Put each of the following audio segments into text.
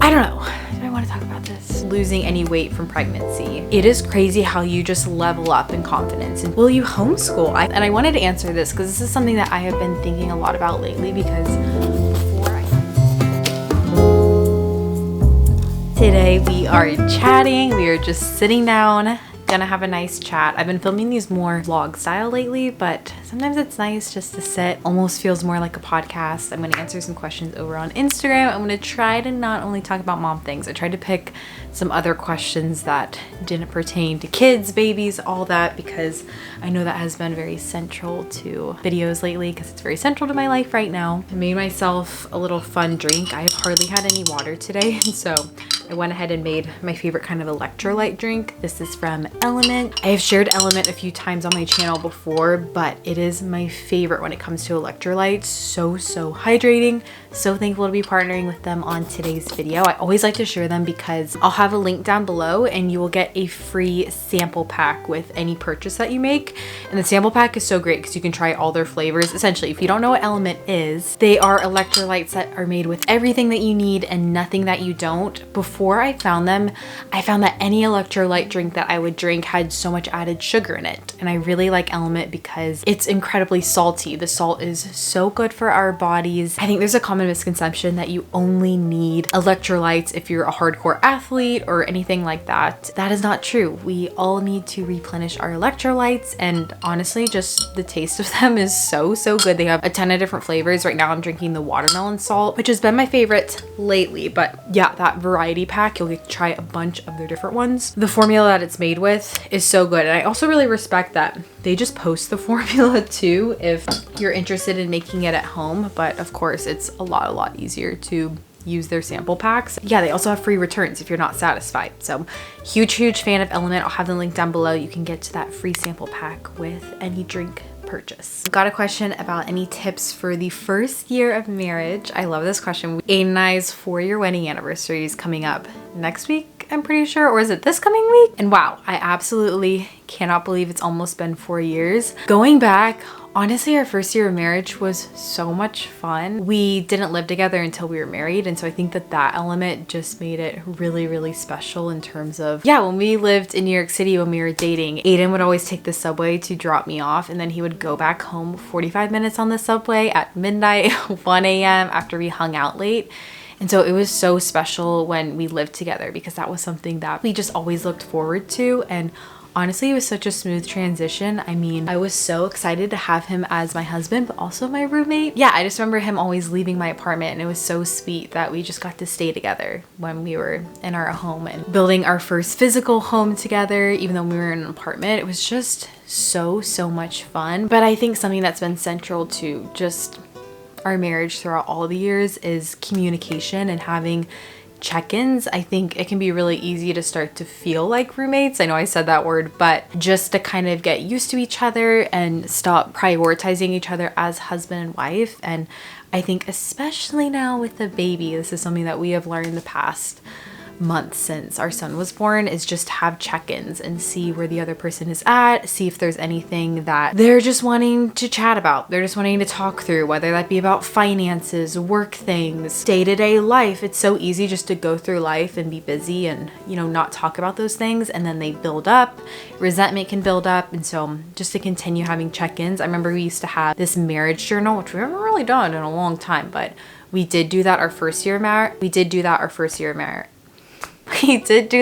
I don't know. Do I want to talk about this? Losing any weight from pregnancy. It is crazy how you just level up in confidence. And will you homeschool? And I wanted to answer this because this is something that I have been thinking a lot about lately, because today we are chatting. We are just sitting down, gonna have a nice chat. I've been filming these more vlog style lately, but sometimes it's nice just to sit. Almost feels more like a podcast. I'm gonna answer some questions over on Instagram. I'm gonna try to not only talk about mom things. I tried to pick some other questions that didn't pertain to kids, babies, all that, because I know that has been very central to videos lately, because it's very central to my life right now. I made myself a little fun drink. I have hardly had any water today, so I went ahead and made my favorite kind of electrolyte drink. This is from Element. I have shared Element a few times on my channel before, but it is my favorite when it comes to electrolytes. So hydrating. So thankful to be partnering with them on today's video. I always like to share them because I'll have a link down below and you will get a free sample pack with any purchase that you make. And the sample pack is so great because you can try all their flavors. Essentially, if you don't know what Element is, they are electrolytes that are made with everything that you need and nothing that you don't. Before I found them, I found that any electrolyte drink that I would drink had so much added sugar in it. And I really like Element because it's incredibly salty. The salt is so good for our bodies. I think there's a common misconception that you only need electrolytes if you're a hardcore athlete or anything like that. That is not true. We all need to replenish our electrolytes, and honestly, just the taste of them is so good. They have a ton of different flavors. Right now I'm drinking the watermelon salt, which has been my favorite lately, but yeah, that variety pack, you'll get to try a bunch of their different ones. The formula that it's made with is so good, and I also really respect that they just post the formula too if you're interested in making it at home, but of course it's a lot easier to use their sample packs. Yeah, they also have free returns if you're not satisfied. So huge fan of Element. I'll have the link down below. You can get to that free sample pack with any drink purchase. Got a question about any tips for the first year of marriage. I love this question. Aiden and I's 4-year wedding anniversary is coming up next week, I'm pretty sure, or is it this coming week? And wow, I absolutely cannot believe it's almost been 4 years. Going back, honestly, our first year of marriage was so much fun. We didn't live together until we were married, and so I think that element just made it really special in terms of, yeah, when we lived in New York City when we were dating, Aiden would always take the subway to drop me off, and then he would go back home 45 minutes on the subway at midnight, 1 a.m. after we hung out late. And so it was so special when we lived together because that was something that we just always looked forward to. And honestly, it was such a smooth transition. I mean, I was so excited to have him as my husband, but also my roommate. Yeah, I just remember him always leaving my apartment, and it was so sweet that we just got to stay together when we were in our home and building our first physical home together, even though we were in an apartment. It was just so much fun. But I think something that's been central to just our marriage throughout all the years is communication and having check-ins. I think it can be really easy to start to feel like roommates. I know I said that word, but just to kind of get used to each other and stop prioritizing each other as husband and wife. And I think especially now with the baby, this is something that we have learned the past months since our son was born, is just have check-ins and see where the other person is at, see if there's anything that they're just wanting to chat about, they're just wanting to talk through, whether that be about finances, work things, day-to-day life. It's so easy just to go through life and be busy and, you know, not talk about those things, and then they build up, resentment can build up. And so just to continue having check-ins. I remember we used to have this marriage journal, which we haven't really done in a long time, but we did do that our first year of marriage. We did do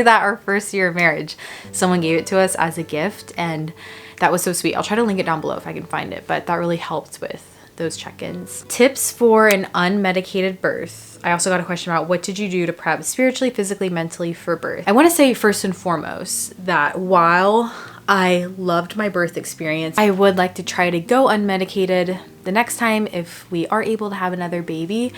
that our first year of marriage. Someone gave it to us as a gift, and that was so sweet. I'll try to link it down below if I can find it, but that really helped with those check-ins. Tips for an unmedicated birth. I also got a question about what did you do to prep spiritually, physically, mentally for birth. I want to say first and foremost that while I loved my birth experience, I would like to try to go unmedicated the next time if we are able to have another baby.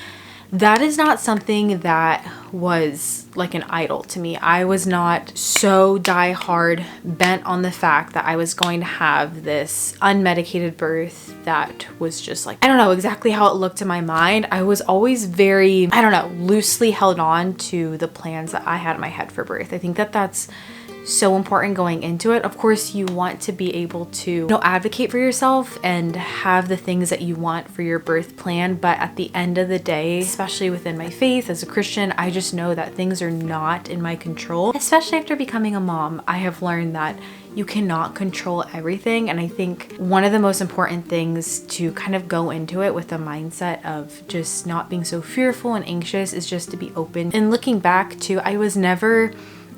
That is not something that was like an idol to me. I was not so die-hard bent on the fact that I was going to have this unmedicated birth that was just like, I don't know exactly how it looked in my mind. I was always very, I don't know, loosely held on to the plans that I had in my head for birth. I think that that's so important going into it. Of course, you want to be able to, advocate for yourself and have the things that you want for your birth plan. But at the end of the day, especially within my faith as a Christian, I just know that things are not in my control. Especially after becoming a mom, I have learned that you cannot control everything. And I think one of the most important things to kind of go into it with a mindset of just not being so fearful and anxious is just to be open. And looking back to, I was never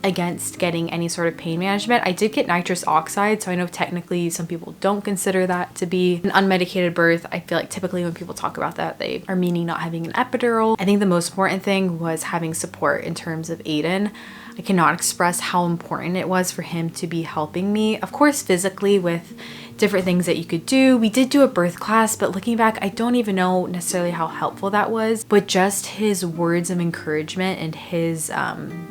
against getting any sort of pain management. I did get nitrous oxide, so I know technically some people don't consider that to be an unmedicated birth. I feel like typically when people talk about that, they are meaning not having an epidural. I think the most important thing was having support in terms of Aiden. I cannot express how important it was for him to be helping me. Of course, physically with different things that you could do. We did do a birth class, but looking back, I don't even know necessarily how helpful that was. But just his words of encouragement and his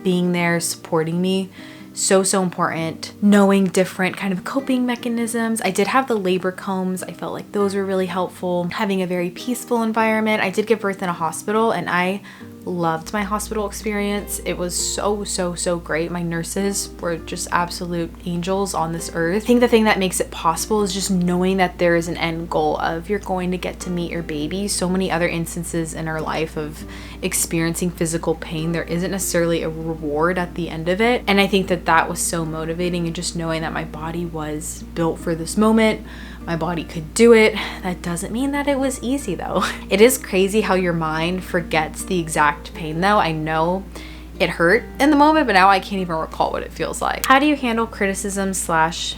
being there, supporting me, so important. Knowing different kind of coping mechanisms. I did have the labor combs. I felt like those were really helpful. Having a very peaceful environment. I did give birth in a hospital and I loved my hospital experience. It was so great. My nurses were just absolute angels on this earth. I think the thing that makes it possible is just knowing that there is an end goal of you're going to get to meet your baby. So many other instances in our life of experiencing physical pain, there isn't necessarily a reward at the end of it. And I think that that was so motivating, and just knowing that my body was built for this moment. My body could do it. That doesn't mean that it was easy though. It is crazy how your mind forgets the exact pain though. I know it hurt in the moment, but now I can't even recall what it feels like. How do you handle criticism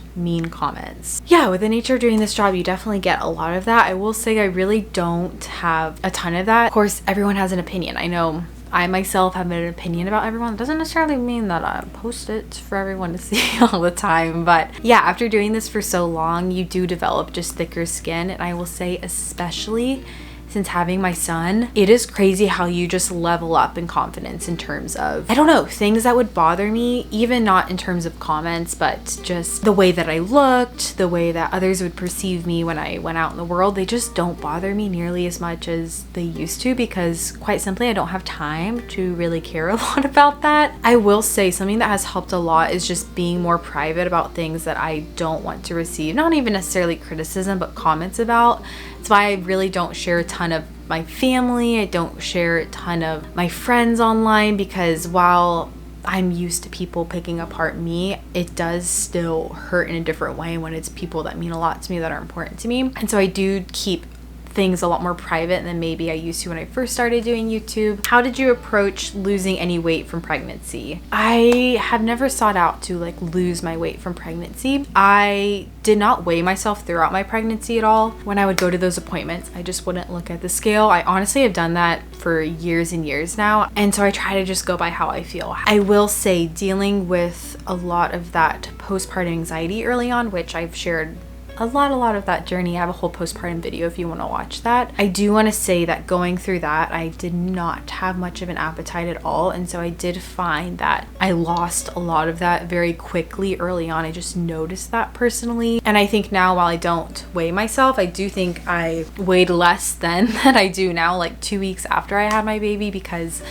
/ mean comments? Yeah, with the nature of doing this job, you definitely get a lot of that. I will say I really don't have a ton of that. Of course, everyone has an opinion. I know I myself have an opinion about everyone. It doesn't necessarily mean that I post it for everyone to see all the time, but yeah, after doing this for so long, you do develop just thicker skin. And I will say, especially since having my son, it is crazy how you just level up in confidence in terms of, I don't know, things that would bother me, even not in terms of comments, but just the way that I looked, the way that others would perceive me when I went out in the world. They just don't bother me nearly as much as they used to, because quite simply, I don't have time to really care a lot about that. I will say something that has helped a lot is just being more private about things that I don't want to receive, not even necessarily criticism, but comments about. That's why I really don't share a ton of my family. I don't share a ton of my friends online, because while I'm used to people picking apart me, it does still hurt in a different way when it's people that mean a lot to me, that are important to me. And so I do keep things a lot more private than maybe I used to when I first started doing YouTube. How did you approach losing any weight from pregnancy? I have never sought out to lose my weight from pregnancy. I did not weigh myself throughout my pregnancy at all. When I would go to those appointments, I just wouldn't look at the scale. I honestly have done that for years and years now. And so I try to just go by how I feel. I will say, dealing with a lot of that postpartum anxiety early on, which I've shared a lot of that journey. I have a whole postpartum video if you want to watch that. I do want to say that going through that, I did not have much of an appetite at all. And so I did find that I lost a lot of that very quickly early on. I just noticed that personally. And I think now, while I don't weigh myself, I do think I weighed less then than I do now, 2 weeks after I had my baby, because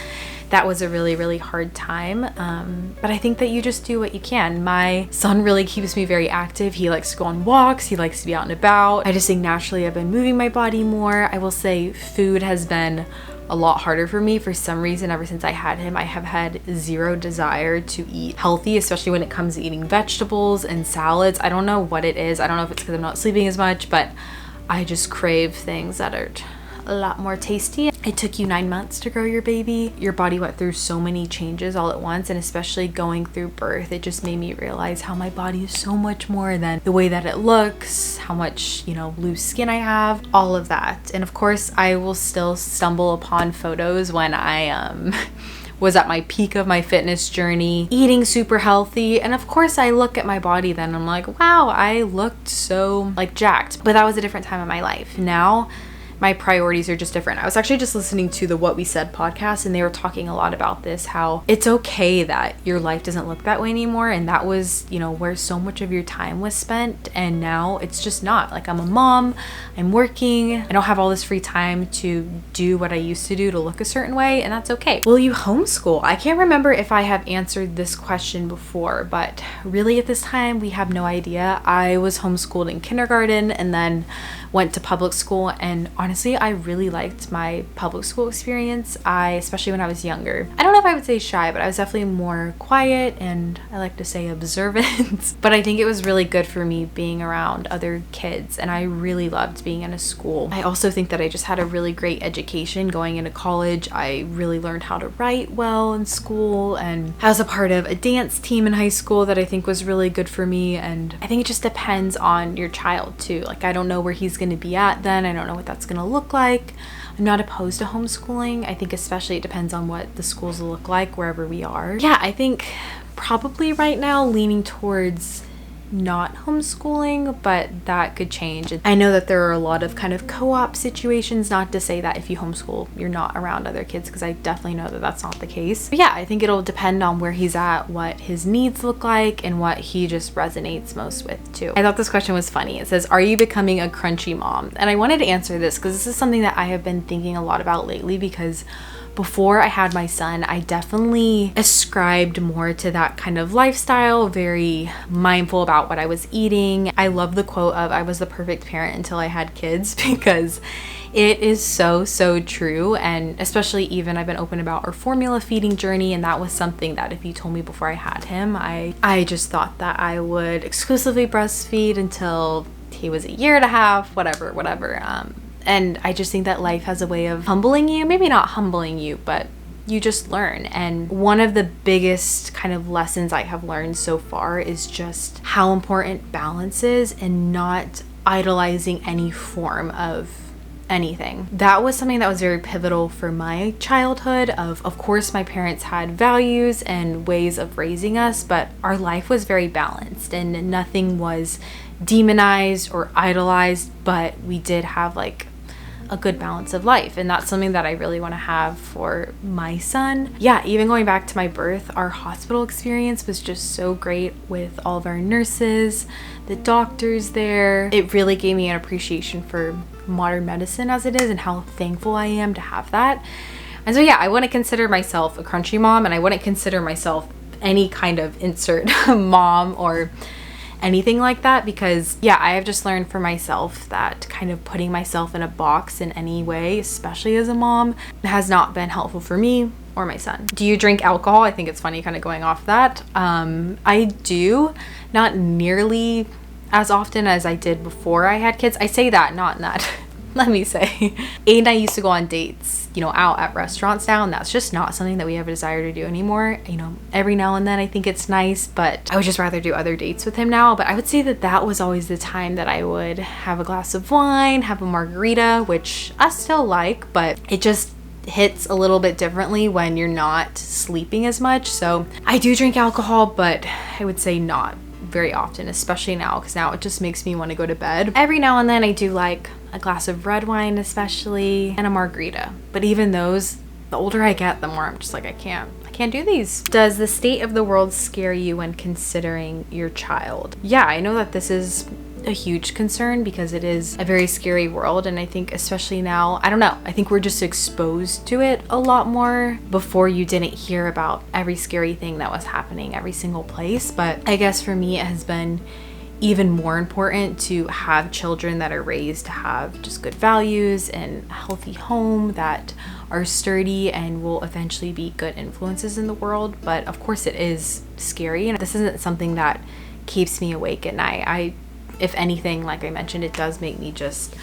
that was a really hard time. But I think that you just do what you can. My son really keeps me very active. He likes to go on walks. He likes to be out and about. I just think naturally I've been moving my body more. I will say food has been a lot harder for me. For some reason, ever since I had him, I have had zero desire to eat healthy, especially when it comes to eating vegetables and salads. I don't know what it is. I don't know if it's because I'm not sleeping as much, but I just crave things that are a lot more tasty. It took you 9 months to grow your baby. Your body went through so many changes all at once, and especially going through birth, it just made me realize how my body is so much more than the way that it looks, how much, loose skin I have, all of that. And of course, I will still stumble upon photos when I was at my peak of my fitness journey, eating super healthy. And of course, I look at my body then, I'm like, wow, I looked so jacked. But that was a different time in my life. Now, my priorities are just different. I was actually just listening to the What We Said podcast, and they were talking a lot about this, how it's okay that your life doesn't look that way anymore. And that was, you know, where so much of your time was spent. And now it's just not. Like, I'm a mom, I'm working, I don't have all this free time to do what I used to do to look a certain way, and that's okay. Will you homeschool? I can't remember if I have answered this question before, but really at this time, we have no idea. I was homeschooled in kindergarten and then went to public school, and honestly, I really liked my public school experience. Especially when I was younger, I don't know if I would say shy, but I was definitely more quiet, and I like to say observant. But I think it was really good for me being around other kids, and I really loved being in a school. I also think that I just had a really great education going into college. I really learned how to write well in school, and I was a part of a dance team in high school that I think was really good for me. And I think it just depends on your child too. Like, I don't know where he's going to be at then. I don't know what that's going to look like. I'm not opposed to homeschooling. I think especially it depends on what the schools look like wherever we are. Yeah, I think probably right now leaning towards not homeschooling, but that could change. I know that there are a lot of kind of co-op situations, not to say that if you homeschool you're not around other kids, because I definitely know that that's not the case. But yeah, I think it'll depend on where he's at, what his needs look like, and what he just resonates most with too. I thought this question was funny. It says, are you becoming a crunchy mom? And I wanted to answer this because this is something that I have been thinking a lot about lately, because before I had my son, I definitely ascribed more to that kind of lifestyle, very mindful about what I was eating. I love the quote of, I was the perfect parent until I had kids, because it is so true. And especially even I've been open about our formula feeding journey, and that was something that if you told me before I had him, I just thought that I would exclusively breastfeed until he was a year and a half, whatever. And I just think that life has a way of humbling you, maybe not humbling you, but you just learn. And one of the biggest kind of lessons I have learned so far is just how important balance is, and not idolizing any form of anything. That was something that was very pivotal for my childhood. Of course, my parents had values and ways of raising us, but our life was very balanced and nothing was demonized or idolized, but we did have like a good balance of life. And that's something that I really want to have for my son. Yeah, even going back to my birth, our hospital experience was just so great with all of our nurses, the doctors there. It really gave me an appreciation for modern medicine as it is, and how thankful I am to have that. And so yeah, I wouldn't consider myself a crunchy mom, and I wouldn't consider myself any kind of insert mom or anything like that, because yeah, I have just learned for myself that kind of putting myself in a box in any way, especially as a mom, has not been helpful for me or my son. Do you drink alcohol? I think it's funny kind of going off that. I do, not nearly as often as I did before I had kids. I say that, not in that. Let me say, Aid and I used to go on dates, you know, out at restaurants now, and that's just not something that we have a desire to do anymore. You know, every now and then I think it's nice, but I would just rather do other dates with him now. But I would say that that was always the time that I would have a glass of wine, have a margarita, which I still like, but it just hits a little bit differently when you're not sleeping as much. So I do drink alcohol, but I would say not very often, especially now, because now it just makes me want to go to bed. Every now and then I do like a glass of red wine, especially, and a margarita. But even those, the older I get, the more I'm just like, I can't do these. Does the state of the world scare you when considering your child? Yeah, I know that this is a huge concern, because it is a very scary world, and I think especially now, I don't know, I think we're just exposed to it a lot more. Before, you didn't hear about every scary thing that was happening every single place, but I guess for me it has been even more important to have children that are raised to have just good values and a healthy home that are sturdy and will eventually be good influences in the world. But of course it is scary, and this isn't something that keeps me awake at night. If anything, like I mentioned, it does make me just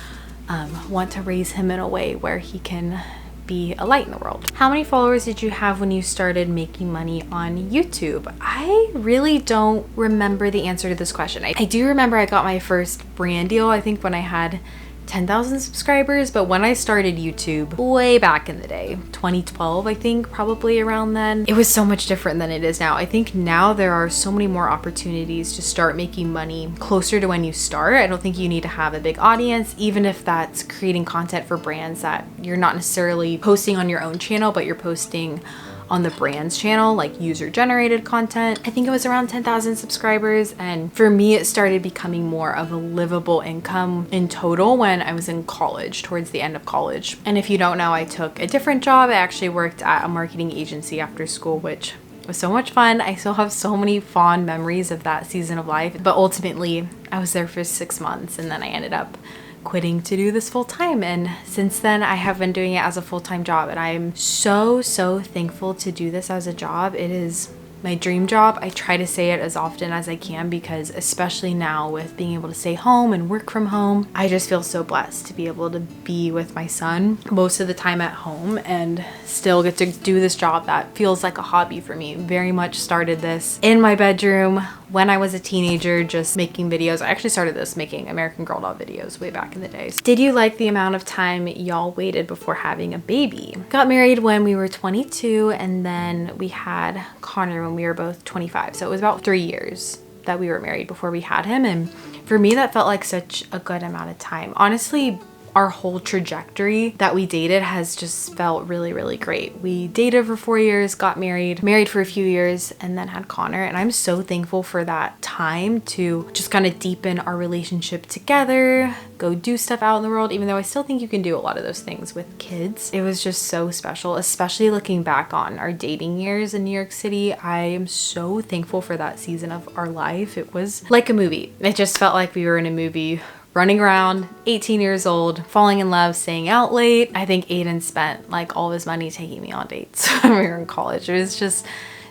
want to raise him in a way where he can be a light in the world. How many followers did you have when you started making money on YouTube? I really don't remember the answer to this question. I do remember I got my first brand deal, I think when I had 10,000 subscribers, but when I started YouTube way back in the day, 2012, I think, probably around then, it was so much different than it is now. I think now there are so many more opportunities to start making money closer to when you start. I don't think you need to have a big audience, even if that's creating content for brands that you're not necessarily posting on your own channel, but you're posting on the brand's channel, like user-generated content. I think it was around 10,000 subscribers, and for me it started becoming more of a livable income in total when I was in college, towards the end of college. And if you don't know, I took a different job. I actually worked at a marketing agency after school, which was so much fun. I still have so many fond memories of that season of life, but ultimately I was there for 6 months and then I ended up quitting to do this full time, and since then I have been doing it as a full-time job, and I am so thankful to do this as a job. It is my dream job. I try to say it as often as I can because especially now with being able to stay home and work from home, I just feel so blessed to be able to be with my son most of the time at home and still get to do this job that feels like a hobby for me. Very much started this in my bedroom when I was a teenager, just making videos. I actually started this making American Girl doll videos way back in the days. Did you like the amount of time y'all waited before having a baby? Got married when we were 22, and then we had Connor when we were both 25. So it was about 3 years that we were married before we had him. And for me, that felt like such a good amount of time. Honestly, our whole trajectory that we dated has just felt really great. We dated for 4 years, got married for a few years, and then had Connor. And I'm so thankful for that time to just kind of deepen our relationship together, go do stuff out in the world, even though I still think you can do a lot of those things with kids. It was just so special, especially looking back on our dating years in New York City. I am so thankful for that season of our life. It was like a movie. It just felt like we were in a movie, running around, 18 years old, falling in love, staying out late. I think Aiden spent like all of his money taking me on dates when we were in college. It was just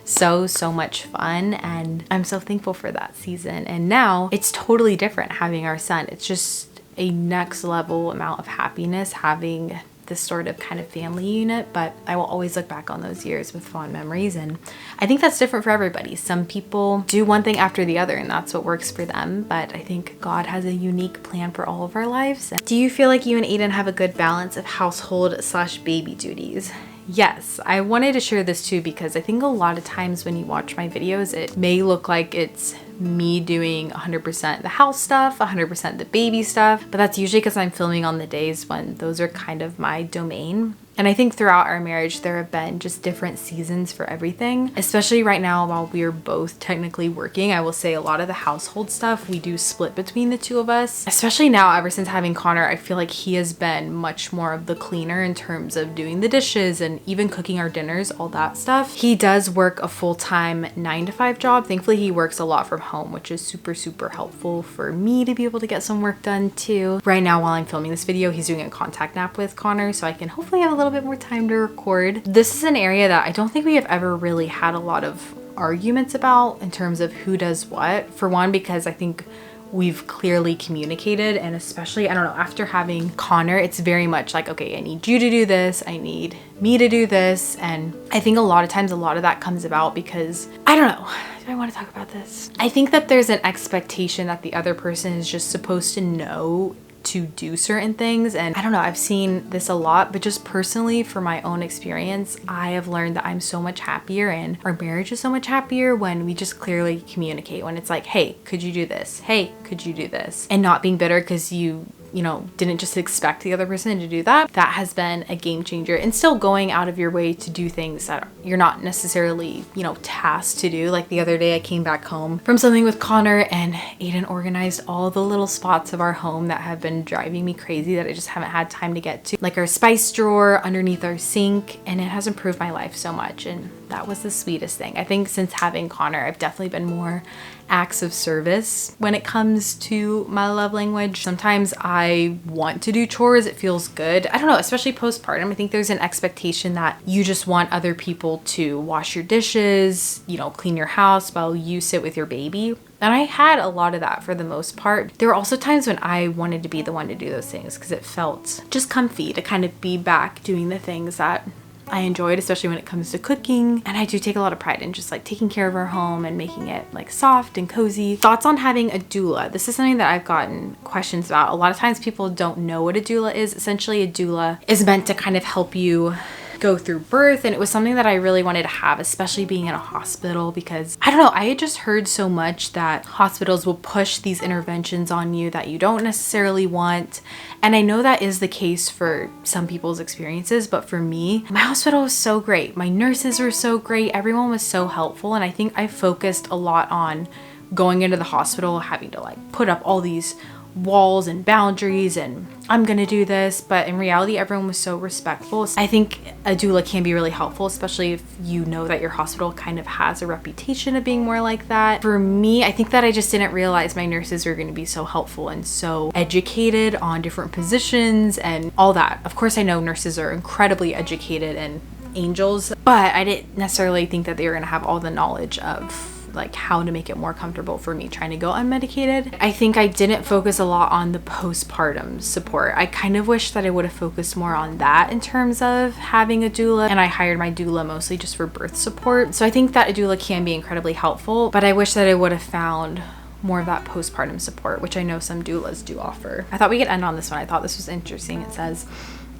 so much fun, and I'm so thankful for that season. And now it's totally different having our son. It's just a next level amount of happiness having this sort of kind of family unit, but I will always look back on those years with fond memories. And I think that's different for everybody. Some people do one thing after the other and that's what works for them, but I think God has a unique plan for all of our lives. Do you feel like you and Aiden have a good balance of household/baby duties? Yes, I wanted to share this too because I think a lot of times when you watch my videos, it may look like it's me doing 100% the house stuff, 100% the baby stuff, but that's usually because I'm filming on the days when those are kind of my domain. And I think throughout our marriage, there have been just different seasons for everything, especially right now while we're both technically working. I will say a lot of the household stuff we do split between the two of us, especially now ever since having Connor. I feel like he has been much more of the cleaner in terms of doing the dishes and even cooking our dinners, all that stuff. He does work a full-time 9-to-5 job. Thankfully, he works a lot from home, which is super helpful for me to be able to get some work done too. Right now, while I'm filming this video, he's doing a contact nap with Connor, so I can hopefully have a little bit more time to record. This is an area that I don't think we have ever really had a lot of arguments about in terms of who does what. For one, because I think we've clearly communicated, and especially, I don't know, after having Connor, it's very much like, okay, I need you to do this, I need me to do this. And I think a lot of times a lot of that comes about because, I don't know, do I want to talk about this? I think that there's an expectation that the other person is just supposed to know to do certain things. And I don't know, I've seen this a lot, but just personally for my own experience, I have learned that I'm so much happier and our marriage is so much happier when we just clearly communicate, when it's like, hey, could you do this? Hey, could you do this? And not being bitter because you know, didn't just expect the other person to do that. That has been a game changer. And still going out of your way to do things that you're not necessarily, you know, tasked to do. Like the other day I came back home from something with Connor and Aiden organized all the little spots of our home that have been driving me crazy that I just haven't had time to get to. Like our spice drawer underneath our sink, and it has improved my life so much. And that was the sweetest thing. I think since having Connor, I've definitely been more acts of service when it comes to my love language. Sometimes I want to do chores. It feels good. I don't know, especially postpartum. I think there's an expectation that you just want other people to wash your dishes, you know, clean your house while you sit with your baby. And I had a lot of that for the most part. There were also times when I wanted to be the one to do those things because it felt just comfy to kind of be back doing the things that I enjoyed, especially when it comes to cooking. And I do take a lot of pride in just like taking care of our home and making it like soft and cozy. Thoughts on having a doula. This is something that I've gotten questions about. A lot of times people don't know what a doula is. Essentially, a doula is meant to kind of help you go through birth, and it was something that I really wanted to have, especially being in a hospital, because I don't know, I had just heard so much that hospitals will push these interventions on you that you don't necessarily want. And I know that is the case for some people's experiences, but for me, my hospital was so great. My nurses were so great. Everyone was so helpful. And I think I focused a lot on going into the hospital, having to like put up all these walls and boundaries and I'm gonna do this, but in reality everyone was so respectful. I think a doula can be really helpful, especially if you know that your hospital kind of has a reputation of being more like that. For me, I think that I just didn't realize my nurses were going to be so helpful and so educated on different positions and all that. Of course, I know nurses are incredibly educated and angels, but I didn't necessarily think that they were going to have all the knowledge of like how to make it more comfortable for me trying to go unmedicated. I think I didn't focus a lot on the postpartum support. I kind of wish that I would have focused more on that in terms of having a doula, and I hired my doula mostly just for birth support. So I think that a doula can be incredibly helpful, but I wish that I would have found more of that postpartum support, which I know some doulas do offer. I thought we could end on this one. I thought this was interesting. It says,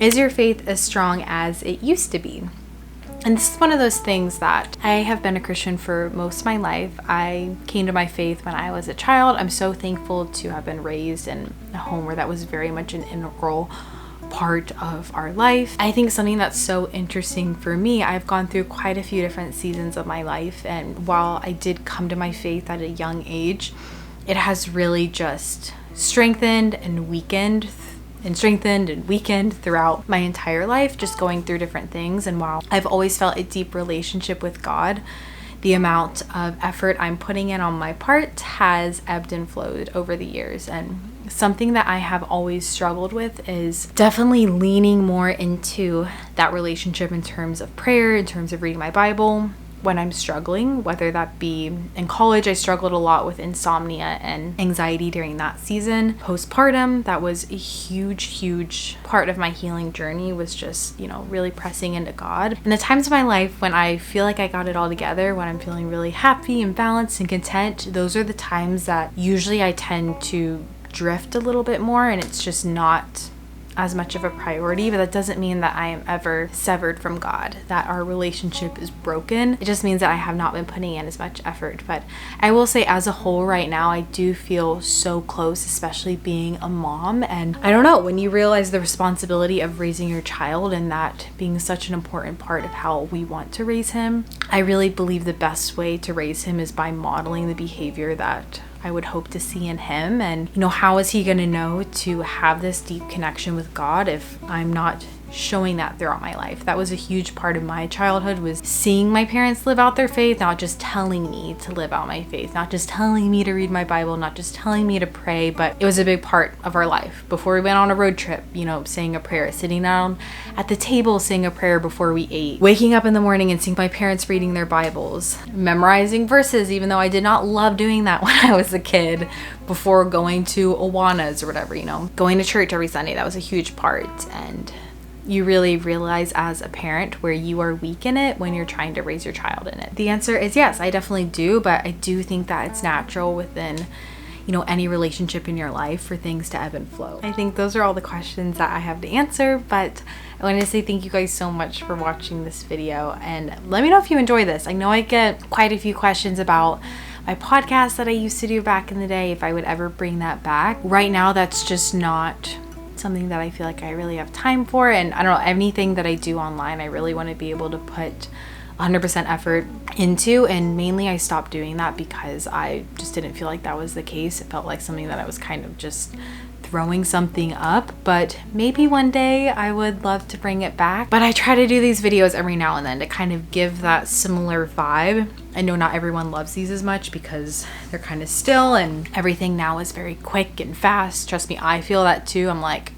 "Is your faith as strong as it used to be?" And this is one of those things that I have been a Christian for most of my life. I came to my faith when I was a child. I'm so thankful to have been raised in a home where that was very much an integral part of our life. I think something that's so interesting for me, I've gone through quite a few different seasons of my life, and while I did come to my faith at a young age, it has really just strengthened and weakened throughout my entire life, just going through different things. And while I've always felt a deep relationship with God, the amount of effort I'm putting in on my part has ebbed and flowed over the years. And something that I have always struggled with is definitely leaning more into that relationship in terms of prayer, in terms of reading my Bible, when I'm struggling, whether that be in college. I struggled a lot with insomnia and anxiety during that season. Postpartum, that was a huge part of my healing journey, was just, really pressing into God. And the times of my life when I feel like I got it all together, when I'm feeling really happy and balanced and content, those are the times that usually I tend to drift a little bit more, and it's just not as much of a priority. But that doesn't mean that I am ever severed from God, that our relationship is broken. It just means that I have not been putting in as much effort. But I will say, as a whole right now, I do feel so close, especially being a mom. And I don't know, when you realize the responsibility of raising your child and that being such an important part of how we want to raise him, I really believe the best way to raise him is by modeling the behavior that I would hope to see in him. And how is he going to know to have this deep connection with God if I'm not showing that throughout my life? That was a huge part of my childhood, was seeing my parents live out their faith, not just telling me to live out my faith, not just telling me to read my Bible, not just telling me to pray, but it was a big part of our life. Before we went on a road trip, saying a prayer, sitting down at the table, saying a prayer before we ate, waking up in the morning and seeing my parents reading their Bibles, memorizing verses, even though I did not love doing that when I was a kid, before going to Awanas or whatever, going to church every Sunday. That was a huge part. And you really realize as a parent where you are weak in it when you're trying to raise your child in it. The answer is yes, I definitely do, but I do think that it's natural within any relationship in your life for things to ebb and flow. I think those are all the questions that I have to answer, but I wanted to say thank you guys so much for watching this video, and let me know if you enjoy this. I know I get quite a few questions about my podcast that I used to do back in the day, if I would ever bring that back. Right now, that's just not something that I feel like I really have time for. And I don't know, anything that I do online, I really want to be able to put 100% effort into, and mainly I stopped doing that because I just didn't feel like that was the case. It felt like something that I was kind of just throwing something up, but maybe one day I would love to bring it back. But I try to do these videos every now and then to kind of give that similar vibe. I know not everyone loves these as much because they're kind of still, and everything now is very quick and fast. Trust me, I feel that too. I'm like,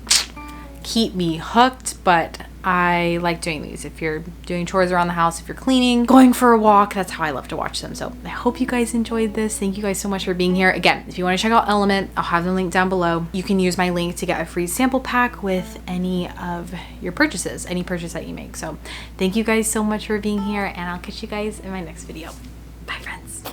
keep me hooked, but I like doing these. If you're doing chores around the house, if you're cleaning, going for a walk, that's how I love to watch them. So I hope you guys enjoyed this. Thank you guys so much for being here. Again, if you want to check out Element, I'll have the link down below. You can use my link to get a free sample pack with any of your purchases, any purchase that you make. So thank you guys so much for being here, and I'll catch you guys in my next video. Bye, friends.